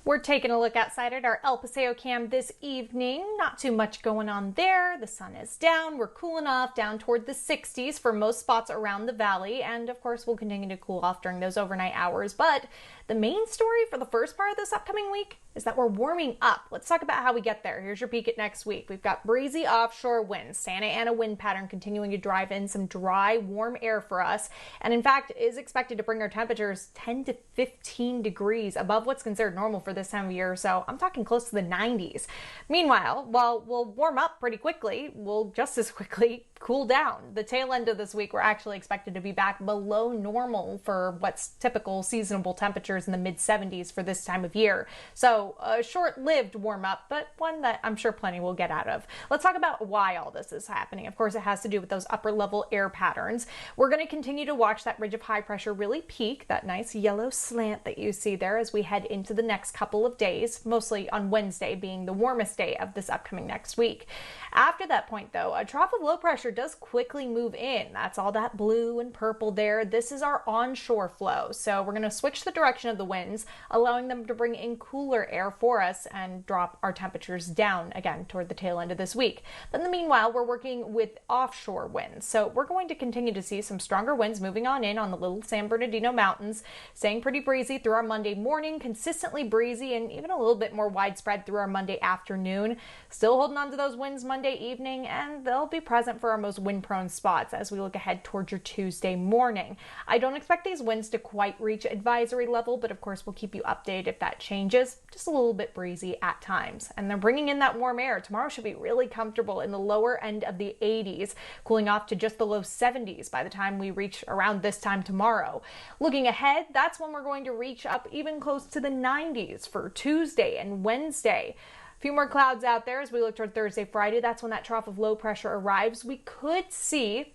We're taking a look outside at our El Paseo cam this evening. Not too much going on there. The sun is down. We're cooling off down toward the 60s for most spots around the valley. And of course, we'll continue to cool off during those overnight hours. But the main story for the first part of this upcoming week is that we're warming up. Let's talk about how we get there. Here's your peek at next week. We've got breezy offshore winds. Santa Ana wind pattern continuing to drive in some dry, warm air for us. And in fact, is expected to bring our temperatures 10 to 15 degrees above what's considered normal for this time of year. So I'm talking close to the 90s. Meanwhile, while we'll warm up pretty quickly, we'll just as quickly cool down. The tail end of this week, we're actually expected to be back below normal for what's typical seasonable temperatures in the mid 70s for this time of year. So a short-lived warm up, but one that I'm sure plenty will get out of. Let's talk about why all this is happening. Of course, it has to do with those upper level air patterns. We're going to continue to watch that ridge of high pressure really peak, that nice yellow slant that you see there as we head into the next couple of days, mostly on Wednesday being the warmest day of this upcoming next week. After that point, though, a trough of low pressure does quickly move in. That's all that blue and purple there. This is our onshore flow. So we're going to switch the direction of the winds, allowing them to bring in cooler air for us and drop our temperatures down again toward the tail end of this week. But in the meanwhile, we're working with offshore winds. So we're going to continue to see some stronger winds moving on in on the Little San Bernardino Mountains, staying pretty breezy through our Monday morning, consistently breezy and even a little bit more widespread through our Monday afternoon. Still holding on to those winds Monday evening, and they'll be present for our most wind-prone spots as we look ahead towards your Tuesday morning. I don't expect these winds to quite reach advisory level, but of course we'll keep you updated if that changes. Just a little bit breezy at times. And they're bringing in that warm air. Tomorrow should be really comfortable in the lower end of the 80s, cooling off to just the low 70s by the time we reach around this time tomorrow. Looking ahead, that's when we're going to reach up even close to the 90s for Tuesday and Wednesday. A few more clouds out there as we look toward Thursday, Friday. That's when that trough of low pressure arrives. We could see,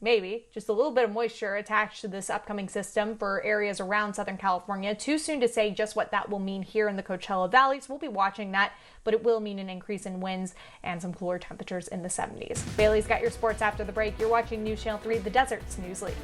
maybe, just a little bit of moisture attached to this upcoming system for areas around Southern California. Too soon to say just what that will mean here in the Coachella Valley, so we'll be watching that, but it will mean an increase in winds and some cooler temperatures in the 70s. Bailey's got your sports after the break. You're watching News Channel 3, the Desert's news leader.